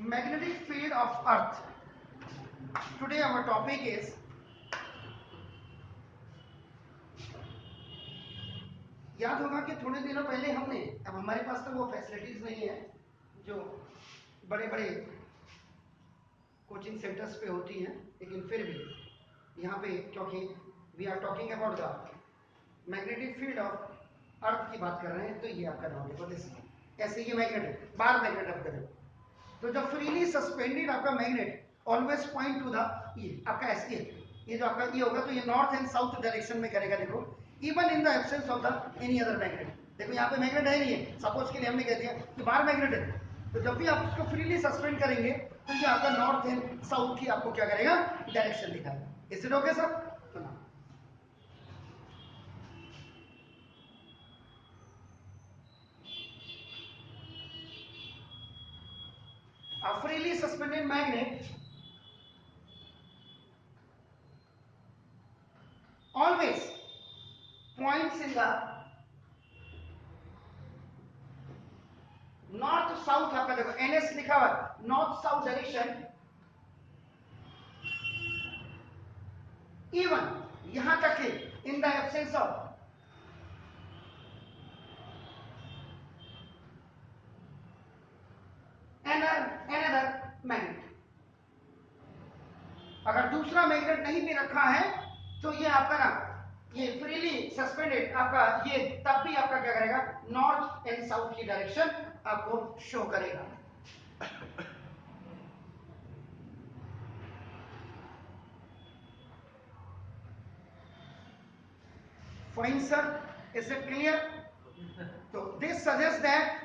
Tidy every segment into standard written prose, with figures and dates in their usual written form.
magnetic field of earth. Today our topic is याद होगा कि थोड़े दिनों पहले हमने, अब हमारे पास तो वो फैसिलिटीज नहीं है जो बड़े बड़े कोचिंग सेंटर्स पे होती हैं, लेकिन फिर भी यहाँ पे क्योंकि we are talking about the magnetic field of earth की बात कर रहे हैं, तो ये आपका नाम देखो दिस ऐसे ये मैग्नेट बार मैग्नेट आप करें तो जब फ्रीली सस्पेंडेड आपका magnet always point two the ये आपका ऐसे ये जो आपका ये होगा तो ये नॉर्थ एंड साउथ डायरेक्शन में करेगा। देखो even in the absence of the any other magnet, देखो यहाँ पे मैग्नेट है नहीं है, सपोज के लिए हमने कह दिया कि बाहर मैग्नेट है, तो जब भी आप उसको फ्रीली सस्पेंड करेंगे तो ये आपका नॉर्थ एंड साउथ की आपको क्या करेगा डायरेक्शन दिखाएगा। Is it okay sir? तो ना a freely suspended magnet always points in the north south, आपका देखो एनएस लिखा हुआ नॉर्थ साउथ डायरेक्शन। इवन यहां तक कि in the absence of another magnet, अगर दूसरा मैग्नेट नहीं भी रखा है तो ये आपका ना ये फ्रीली सस्पेंडेड आपका ये तब भी आपका क्या करेगा नॉर्थ एंड साउथ की डायरेक्शन आपको शो करेगा। Fine sir, is it clear? तो दिस सजेस्ट दैट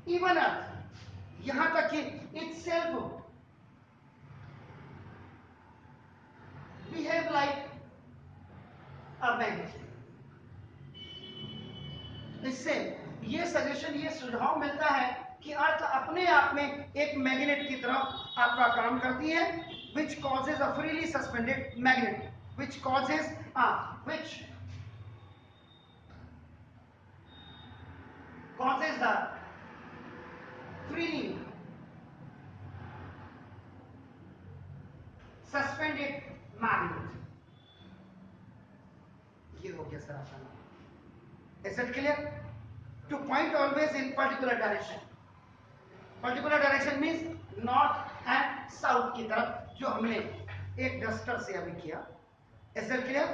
इवन अर्थ यहां तक कि itself behave like a magnet. इससे ये सजेशन ये सुझाव मिलता है कि अर्थ अपने आप में एक मैग्नेट की तरह आपका काम करती है, which causes a freely suspended magnet, which causes the freely suspended magnet। ये हो गया सर आपका नाम। Is it clear? To point always in particular direction. Particular direction means north and south की तरफ, जो हमने एक डस्टर से अभी किया। Is it clear?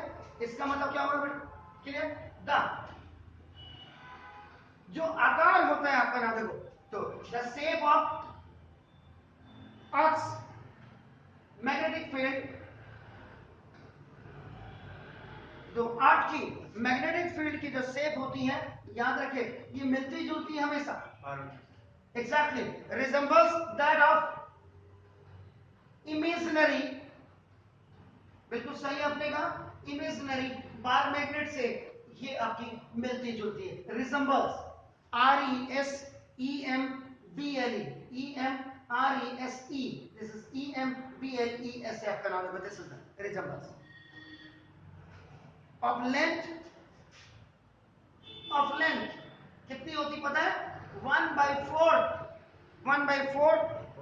इसका मतलब क्या होगा बेटा? क्लियर? द जो आकार होता है आपका ना, देखो तो the shape of earth magnetic field, जो अर्थ की मैग्नेटिक फील्ड की जो शेप होती है, याद रखे ये मिलती जुलती है हमेशा। Exactly resembles that of imaginary, बिल्कुल सही आपने कहा, इमेजिनरी बार मैग्नेट से ये आपकी मिलती जुलती है। Resembles RESEMBLE this is EMBLE ऐसे आपका नाम है, this is resembles of length कितनी होती पता है? 1/4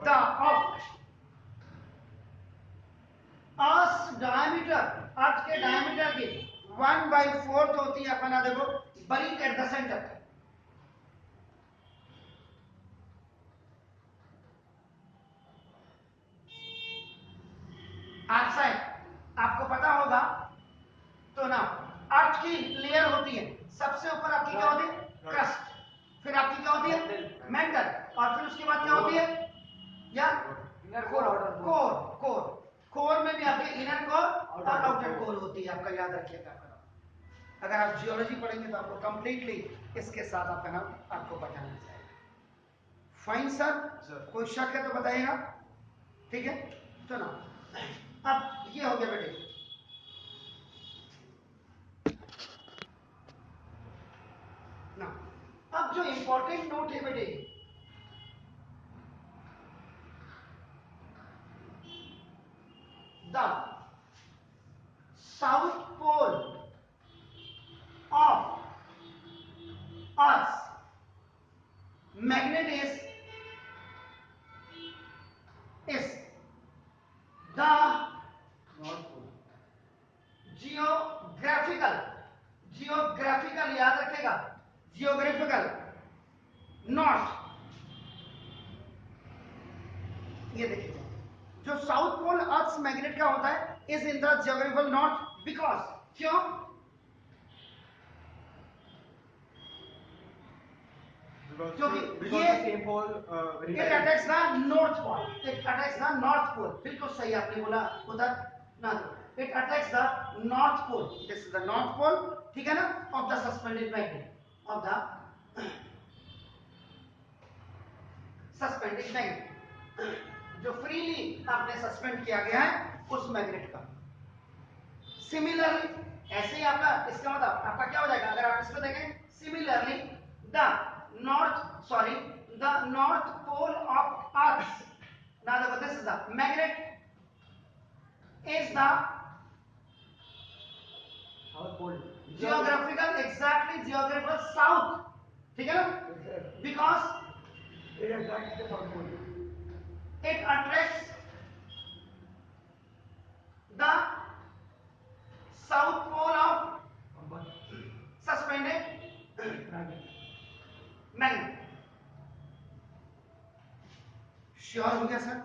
द ऑफ अर्थ डायमीटर, अर्थ के डायमीटर की 1/4 होती है अपना, देखो buried eight the centre. Outside आपको पता होगा तो ना, अर्थ की लेयर होती है, सबसे ऊपर आपकी क्या होती है? क्रस्ट, फिर आपकी क्या होती है? मेंटल, और फिर उसके बाद क्या होती है? या कोर में भी आपके इनर कोर और आउटर कोर होती है, आपका याद रखिएगा। अगर आप जियोलॉजी पढ़ेंगे तो आपको कंप्लीटली इसके साथ आपका नाम आपको बताना चाहिए। फाइन सर, कोई शक है तो बताइएगा, ठीक है? तो ना अब ये हो गया बेटे, ना अब जो इंपॉर्टेंट नोट है बेटे, the south pole Earth's magnet is the geographical याद रखेगा, geographical नॉर्थ, ये देखिए जो साउथ पोल अर्थ मैग्नेट का होता है is in the geographical north because, क्यों? क्योंकि ये it attacks the north pole, it attacks the north pole, बिल्कुल सही आपने बोला उधर ना, तो it attacks the north pole, this is the north pole, ठीक है ना, of the suspended magnet, of the suspended magnet, जो फ्रीली आपने सस्पेंड किया गया है उस मैग्नेट का। सिमिलरली ऐसे ही आपका, इसका मतलब आपका क्या हो जाएगा अगर आप इसको देखें, similarly the north pole of earth, now this is the magnet is the south pole, geographical, exactly geographical south, ठीक है ना, because it attracts the south pole, it attracts the south pole of suspended magnet। Sure हो गया sir?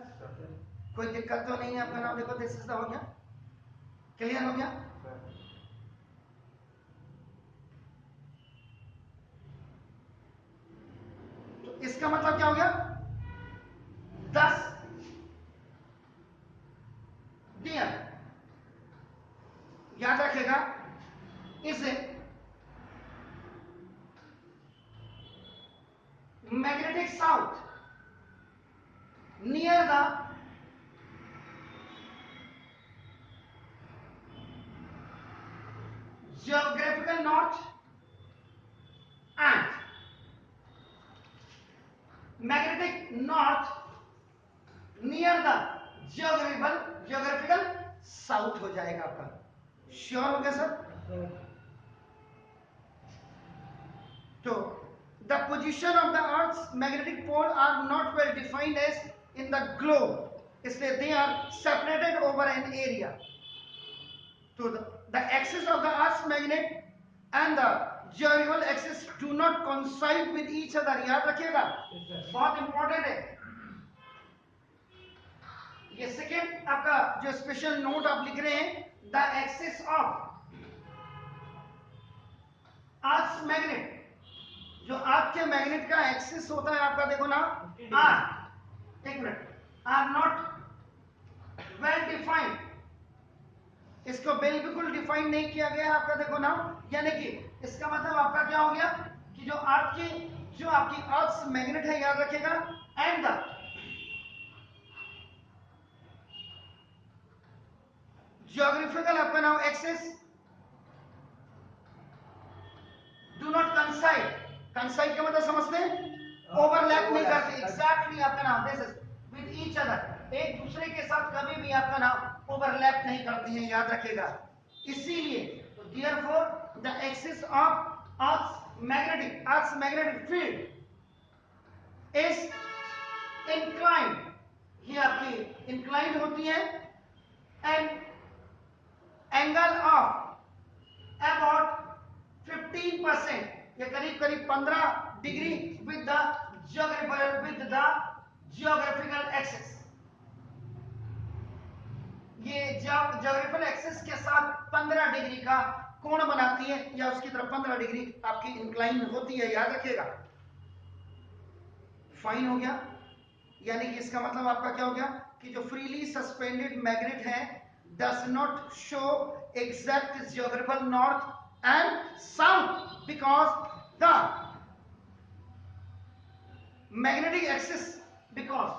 कोई दिक्कत तो नहीं है आपका? नाम देखो, दिस इज द, हो गया, क्लियर हो गया? तो इसका मतलब क्या हो गया? 10 डियर, याद रखेगा, इसे magnetic south near the geographical north and magnetic north near the geographical south हो जाएगा आपका। श्योर हो गया सर? तो the position of the earth's magnetic pole are not well defined as in the globe, इसलिए they are separated over an area, so the axis of the earth's magnet and the geographical axis do not coincide with each other, याद रखिएगा, बहुत important है ये। Second आपका जो special note आप लिख रहे हैं, the axis of earth's magnet, जो आपके मैग्नेट का एक्सिस होता है आपका, देखो ना, आर, एक minute, are not well defined, इसको बिल्कुल डिफाइन नहीं किया गया आपका, देखो ना, यानी कि इसका मतलब आपका क्या हो गया कि जो आपकी अर्थ मैग्नेट है, याद रखिएगा, एंड द जियोग्राफिकल आपका नाम एक्सिस डू नॉट कंसाइड, कंसाइड का मतलब समझते हैं, ओवरलैप नहीं करते, एग्जैक्टली आपका नाम this is with each other, एक दूसरे के साथ कभी भी आपका नाम ओवरलैप नहीं करती हैं, याद रखेगा। इसीलिए तो therefore the axis of earth's magnetic field is inclined, ये आपकी इंक्लाइंड होती है, एंड एंगल ऑफ अबाउट 15%, ये करीब करीब 15 degree with the geographical axis, ये जियोग्राफिकल एक्सिस के साथ 15 डिग्री का कोण बनाती है, या उसकी तरफ 15 डिग्री आपकी इंक्लाइन होती है, याद रखिएगा। फाइन हो गया, यानी कि इसका मतलब आपका क्या हो गया कि जो फ्रीली सस्पेंडेड मैग्नेट है does not show exact geographical north and south because the magnetic axis, because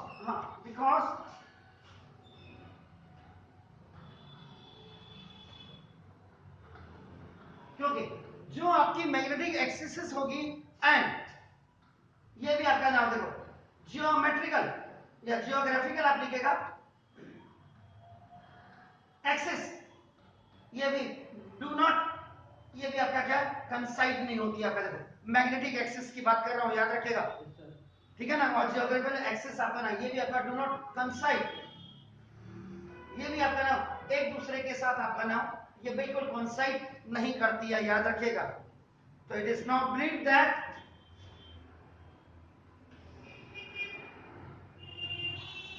क्योंकि जो आपकी मैग्नेटिक एक्सिस होगी, एंड ये भी आपका नाम देखो, जियोमेट्रिकल या जियोग्राफिकल आप लिखेगा, एक्सिस ये भी डू नॉट, ये भी आपका क्या कंसाइड नहीं होती है आपका, देखो मैग्नेटिक एक्सिस की बात कर रहा हूं, याद रखिएगा, ठीक है ना। और जियोग्राफिकल एक्सिस आपका ना, ये भी आपका डू नॉट कंसाइड, ये भी आपका ना एक दूसरे के साथ आपका ना ये बिल्कुल कंसाइड नहीं करती है, याद रखिएगा। तो it is not believe that,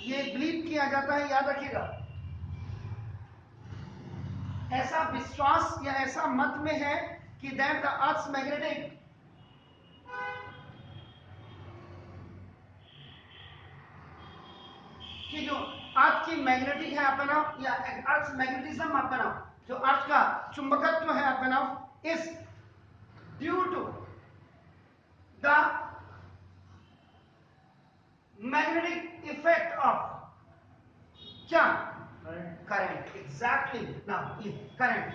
ये बिलीव किया जाता है, याद रखिएगा, ऐसा विश्वास या ऐसा मत में है कि दैट द अर्थ मैग्नेटिक, कि जो अर्थ की मैग्नेटिक है आपका नाम, या अर्थ मैग्नेटिज्म आपका नाम, जो अर्थ का चुंबकत्व है आपका नाम, is due to the magnetic effect of क्या, करंट, एग्जैक्टली ना, ये करंट।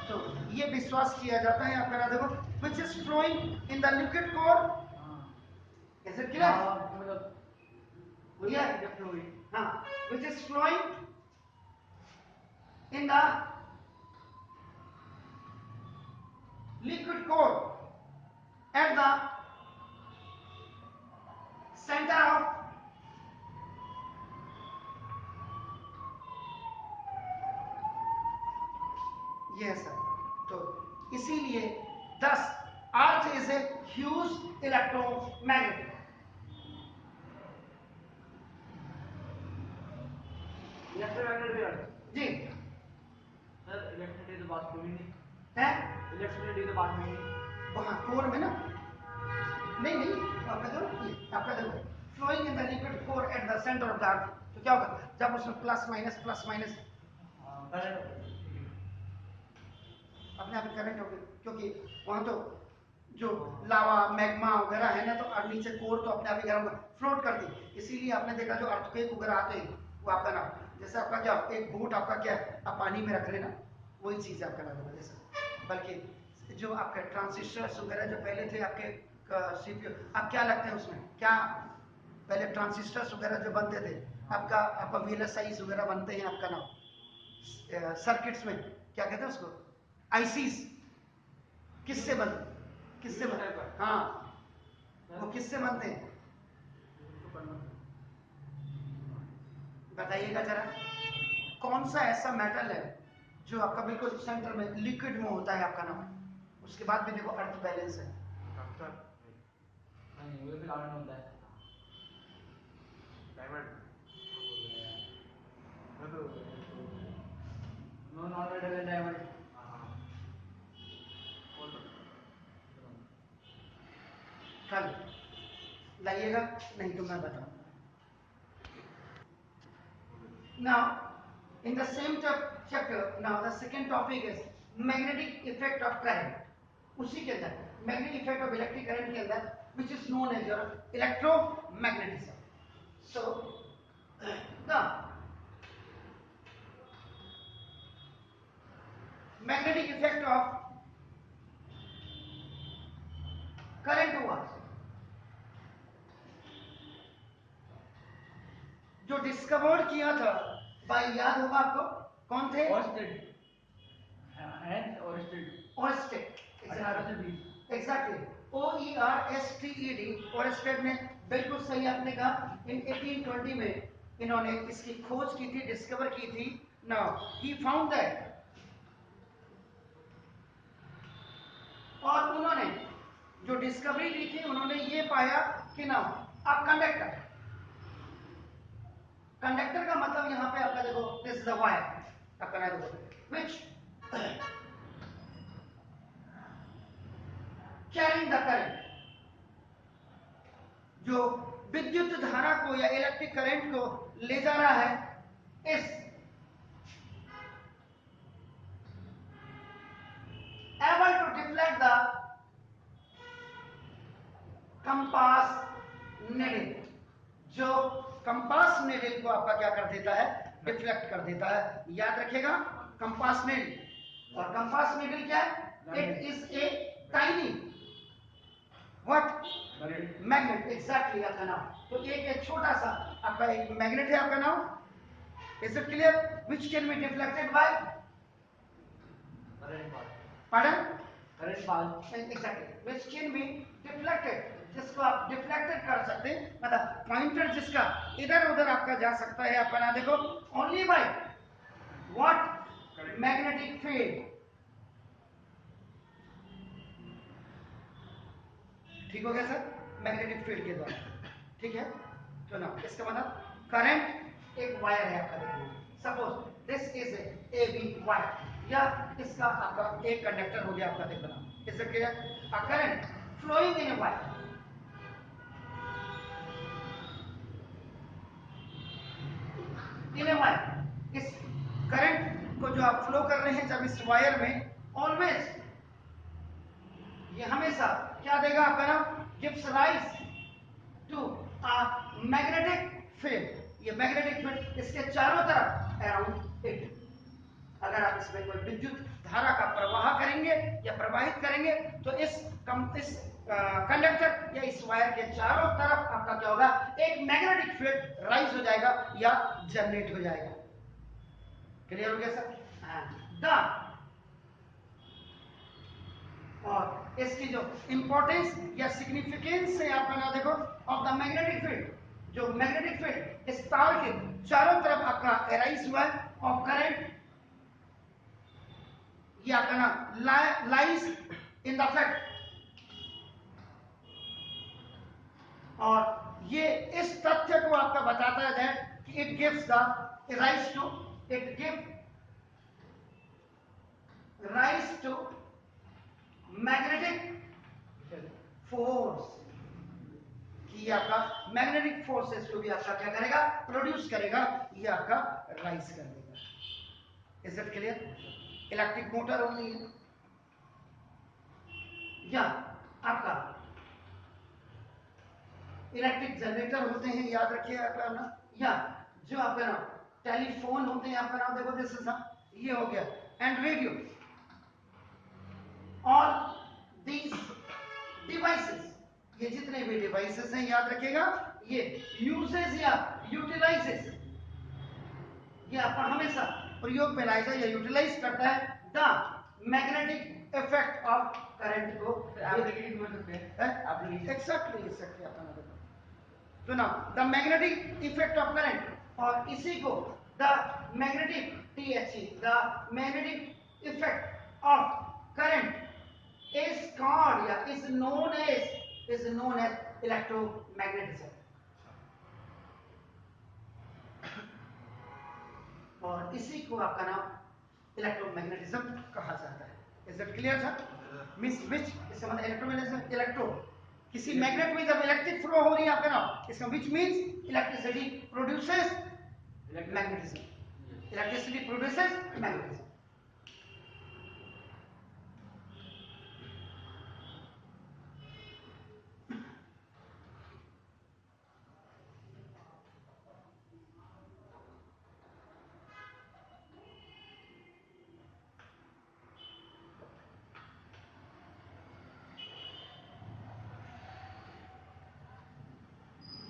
तो ये विश्वास किया जाता है आपका ना, देखो, which is flowing in the liquid core, is it clear, हाँ, which is flowing in the liquid core at the center of yes sir। तो इसीलिए thus earth is a huge electromagnet। Electromagnet भी जी सर, इलेक्ट्रिसिटी तो बात हुई नहीं है, electricity तो बात हुई नहीं वहां कोर में ना, नहीं नहीं, आपका देखो, आपका देखो, flowing in the liquid core at the centre of the earth, तो क्या होगा जब उसमें प्लस माइनस अपने आप करंट होगी, क्योंकि वहां तो जो लावा मैग्मा वगैरह है ना, तो और नीचे कोर तो अपने आप ही गर्म फ्लोट करती, इसीलिए आपने देखा जो अर्थक्वेक वगैरह आते हैं वो आपका ना, जैसे आपका क्या एक बोट आपका क्या है, आप पानी में रख लेना, वही चीज आपका ना होगा जैसे। बल्कि जो आपके ट्रांजिस्टर्स वगैरह जो पहले थे आपके सीपीयू, आप क्या लगते हैं उसमें, क्या पहले ट्रांजिस्टर्स वगैरह जो बनते थे आपका वीएलएसआई वगैरह बनते हैं आपका ना सर्किट्स में, क्या कहते हैं उसको, आईसीस, किससे बनते, हाँ, वो किससे बनते हैं बताइएगा जरा, कौन सा ऐसा मेटल है जो आपका बिल्कुल सेंटर में लिक्विड में होता है आपका नाम, उसके बाद भी देखो अर्थ बैलेंस है, नहीं, वो भी आर्ट होता है diamond, no not metal diamond, कल लाइएगा, नहीं तो मैं बताऊंगा। Now, in the same chapter, now the second topic is magnetic effect of current. उसी के अंदर magnetic effect of electric current के अंदर, which is known as your electromagnetism. So, the magnetic effect of current was जो discovered किया था bye, याद होगा आपको कौन थे, ओर्स्टेड, एग्जैक्टली, OERSTED, ओर्स्टेड ने बिल्कुल सही आपने कहा, इन 1820 में इन्होंने इसकी खोज की थी, डिस्कवर की थी। नाउ ही फाउंड दैट, और उन्होंने जो डिस्कवरी की थी उन्होंने ये पाया कि ना अब कंडक्टर का मतलब यहाँ पे आपका देखो, दिस इज द वायर आपका ना देखो, व्हिच कैरिंग द करंट, जो विद्युत धारा को या इलेक्ट्रिक करंट को ले जा रहा है, इस able to deflect the compass needle, जो कंपास निडल को आपका क्या कर देता है, डिफ्लेक्ट कर देता है, याद रखिएगा कंपास निडल, और कंपास निडल क्या है, it is a tiny what magnet, exactly आपका नाम, तो एक छोटा सा आपका एक मैग्नेट है आपका नाम, is it clear, which can be deflected by, pardon, current pass exactly which can be deflected, जिसको आप डिफ्लेक्टेड कर सकते हैं, मतलब पॉइंटर जिसका इधर उधर आपका जा सकता है। अपना देखो only by what magnetic field. ठीक हो गया सर, मैग्नेटिक फील्ड के द्वारा। ठीक है, तो ना इसका मतलब करंट एक वायर है आपका, देखो suppose this is A B wire, या इसका आपका एक कंडक्टर हो गया आपका, देखो ना is it clear, a current flowing in a wire, in a wire, इस करंट को जो आप फ्लो कर रहे हैं जब इस वायर में, ऑलवेज ये हमेशा क्या देगा आपका नाम, gives rise to a magnetic field. ये मैग्नेटिक फील्ड इसके चारों तरफ अराउंड इट, अगर आप इसमें कोई विद्युत धारा का प्रवाह करेंगे या प्रवाहित करेंगे तो इस कंडक्टर या इस वायर के चारों तरफ आपका क्या होगा, एक मैग्नेटिक फील्ड राइज हो जाएगा या जनरेट हो जाएगा। क्लियर हो गया सर? द और इसकी जो इंपॉर्टेंस या सिग्निफिकेंस है आपका ना देखो, ऑफ द मैग्नेटिक फील्ड, जो मैग्नेटिक फील्ड इस तार के चारों तरफ आपका अराइज हुआ है, और करंट ये आपका ना लाइज इन द फैक्ट, और ये इस तथ्य को आपका बताता है that it gives the rise to, it give rise to magnetic force, कि आपका मैग्नेटिक फोर्सेस को भी आपका क्या करेगा, प्रोड्यूस करेगा, ये आपका राइज कर देगा। Is it clear? Electric motor होती है या आपका इलेक्ट्रिक जनरेटर होते हैं, याद रखिए आपका ना, या जो आपका ना टेलीफोन होते हैं आपका नाम, देखो दिस इज ना, ये हो गया, and radio, all these devices, ये जितने भी डिवाइसेस हैं याद रखिएगा, ये यूजेस या यूटिलाइजेस, ये आपका हमेशा प्रयोग में लाएगा या यूटिलाइज करता है the magnetic effect of current को। एप्लीकेशन बोल सकते हैं, एप्लीकेशन एक्सैक्टली अपना देखो, तो ना the magnetic effect of current, और इसी को the magnetic THE, the magnetic effect of current is called या इज नोन एज इलेक्ट्रोमैग्नेटिज्म, और इसी को आपका नाम इलेक्ट्रोमैग्नेटिज्म कहा जाता है। Is it clear sir? Means which, इसका मतलब इलेक्ट्रोमैग्नेटिज्म, इलेक्ट्रो, किसी मैग्नेट में जब इलेक्ट्रिक फ्लो हो रही है आपका नाम, इसका which means electricity produces magnetism, electricity produces magnetism.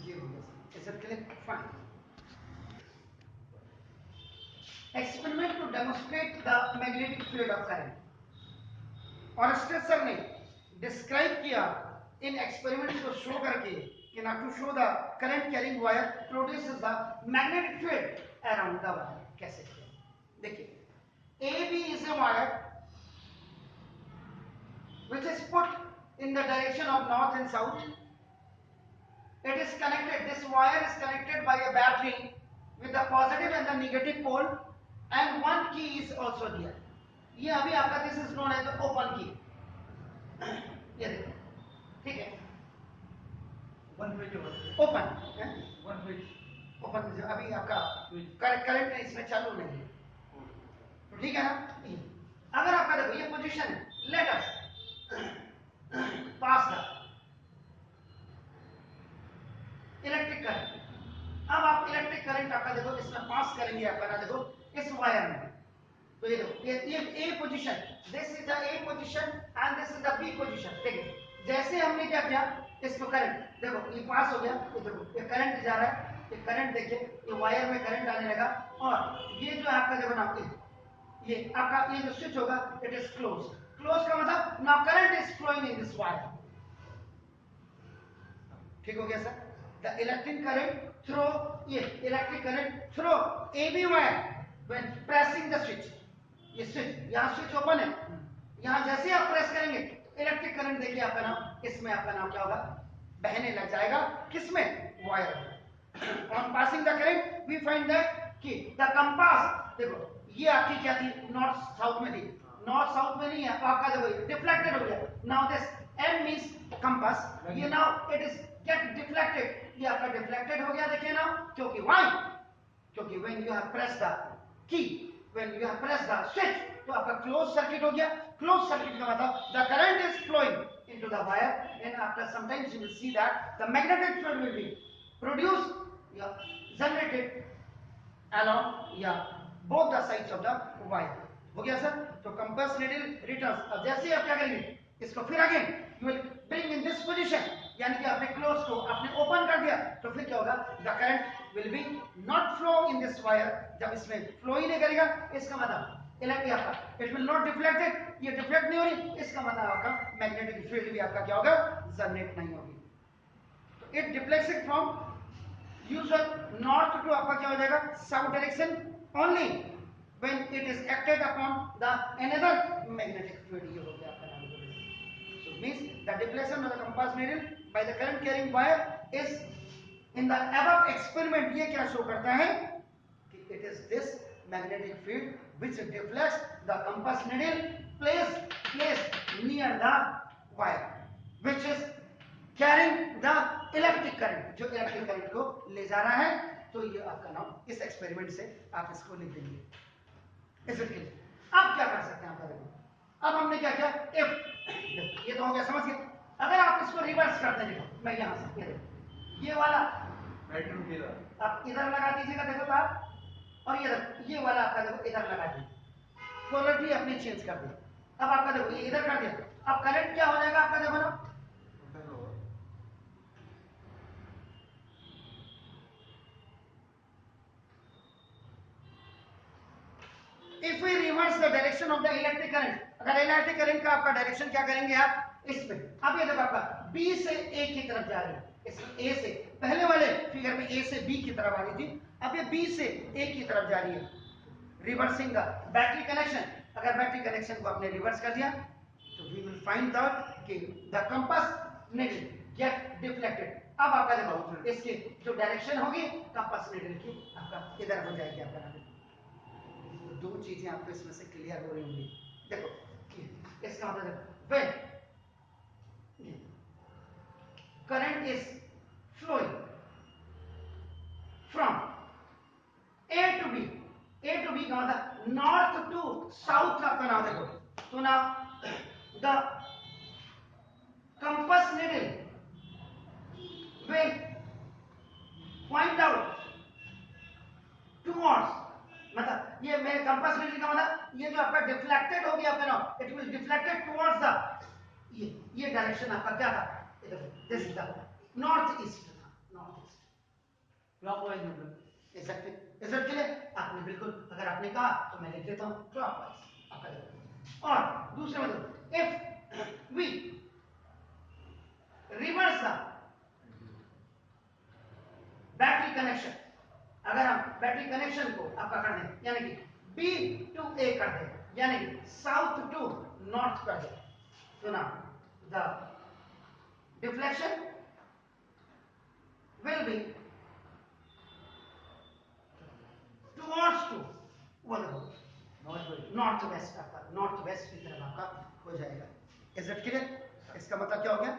ये हो गया, is it clear? Fine. Experiment to demonstrate the magnetic field of current, और स्ट्रेसर ने डिस्क्राइब किया इन एक्सपेरिमेंट्स को शो करके कि ना to show the current carrying wire produces the magnetic field around the wire. कैसे किया देखिए, A B is a wire which is put in the direction of north and south. It is connected, this wire is connected by a battery with the positive and the negative pole, and one key is also there. ये अभी आपका this is known as open key, ये देखो ठीक है, one switch open one switch open, अभी आपका current इसमें चालू नहीं है, तो ठीक है ना। अगर आपका देखो ये पोजीशन है, let us pass the electric current, अब आप इलेक्ट्रिक करंट आपका देखो इसमें पास करेंगे आपका ना, देखो इस वायर में, तो ये देखो ये A position, this is the A position and this is the B position. देखिए जैसे हमने क्या किया, इसको करंट देखो ये पास हो गया, ये देखो ये करंट जा रहा है, ये करंट देखिए ये वायर में करंट आने लगा, और ये जो आपका देखो ना ये आपका ये जो स्विच होगा इट इज क्लोज, क्लोज का मतलब now current is flowing in this wire. ठीक हो गया sir? The electric current through AB wire when pressing the switch. ये स्विच, यहाँ स्विच ओपन है, यहाँ जैसे आप प्रेस करेंगे इलेक्ट्रिक करंट देखिए आपका नाम, इसमें आपका नाम क्या होगा, बहने लग जाएगा, किसमें, वायर में। On passing the current we find that कि द कंपास, देखो ये आपकी क्या थी, नॉर्थ साउथ में थी, नॉर्थ साउथ में नहीं है, आपका देखो डिफ्लेक्टेड हो गया। Now this M means compass, ये now it is get deflected, ये आपका डिफ्लेक्टेड हो गया, देखिए ना, क्योंकि व्हाई, क्योंकि when you have pressed the key, when you have pressed the switch, तो आपका क्लोज सर्किट हो गया। क्लोज सर्किट का मतलब the current is flowing into the wire and after sometimes you will see that the magnetic field will be produced या generated along या both the sides of the wire। हो गया sir? तो compass needle returns, अब जैसे आप क्या करेंगे, इसको फिर again you will bring in this position, यानी कि आपने क्लोज को आपने ओपन कर दिया, तो फिर क्या होगा, the current will be not flow in this wire, जब इसमें फ्लो ही नहीं करेगा, इसका मतलब इलेक्ट्रिक आपका इट विल नॉट डिफ्लेक्टेड, ये डिफ्लेक्ट नहीं हो रही, इसका मतलब आपका मैग्नेटिक फील्ड भी आपका क्या होगा, जनरेट नहीं होगी। तो it deflects from usual north to आपका क्या हो जाएगा, south direction only when it is acted upon the another magnetic field, ये हो गया आपका नाम। So means the deflection of the compass needle by the current carrying wire is in the above experiment, ये क्या शो करता है कि it is this magnetic field which deflects the compass needle placed near the wire which is carrying the electric current, जो electric current को ले जा रहा है। तो ये आपका नाम, इस एक्सपेरिमेंट से आप इसको लिख देंगे। Is it clear? अब क्या कर सकते हैं आप, देखो अब हमने क्या किया, इफ ये तो हो गया, समझ गए। अगर आप इसको रिवर्स कर दें, देखो मैं यहां से ये देखो, ये वाला आप इधर लगा दीजिएगा, देखो तो आप, और ये वाला आपका देखो इधर लगा दिया, पोलरिटी अपनी चेंज कर दी। अब आपका देखो ये इधर कर दिया, अब करंट क्या हो जाएगा आपका, देखो ना, if we reverse the direction of the electric current, अगर इलेक्ट्रिक करंट का आपका डायरेक्शन क्या करेंगे आप, इसमें, अब ये देखो आपका बी से ए की तरफ जा रही है, इसमें ए से, पहले वाले फिगर में ए से बी की तरफ आ रही थी, अब ये बी से ए की तरफ जा रही है, रिवर्सिंग द बैटरी कनेक्शन। अगर बैटरी कनेक्शन को आपने रिवर्स कर दिया, तो वी विल फाइंड आउट कि the compass needle get deflected. अब आपका देखो इसकी जो डायरेक्शन होगी कंपास नीडल की, आपका इधर हो जाएगी आपका। तो दो चीजें आपको इसमें से क्लियर हो रही होंगी। देखो इसका मतलब when current is flowing from A to B, A to B का मतलब नॉर्थ टू साउथ आपका नाम देखो, तो ना the compass needle will point out towards, मतलब ये मेरे कंपास नीडल का मतलब ये जो आपका डिफ्लेक्टेड हो गया आपका नाम, it will deflected towards the, ये डायरेक्शन आपका क्या था, this is the north east था, नॉर्थ ईस्ट क्लॉकवाइज मतलब एग्जैक्टली। Is it clear? आपने बिल्कुल, अगर आपने कहा तो मैं लिख देता हूं क्लॉकवाइज आपका देखो। और दूसरा मतलब if we reverse the battery connection, अगर हम बैटरी कनेक्शन को आपका कर दें, यानी कि बी टू ए कर दें, यानी कि साउथ टू नॉर्थ कर दें, तो ना the deflection will be towards to north west, आपका नॉर्थ वेस्ट की तरफ आपका हो जाएगा। Is it clear? इसका मतलब क्या हो गया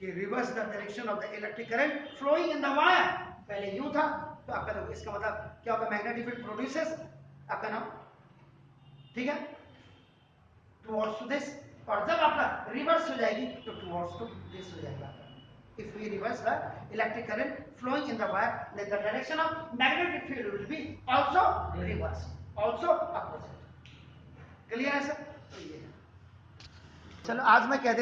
कि reverse the direction of the electric current flowing in the wire, पहले यूं था, तो आपका देखो इसका मतलब क्या होगा, मैग्नेटिक फील्ड प्रोड्यूसेस आपका नाम, ठीक है, टुवर्ड्स टू दिस, और जब आपका रिवर्स हो जाएगी तो टुवर्ड्स टू दिस हो जाएगा। If we reverse the electric current flowing in the wire, then the direction of magnetic field will be also reverse, also opposite. Clear है सर? चलो आज मैं कह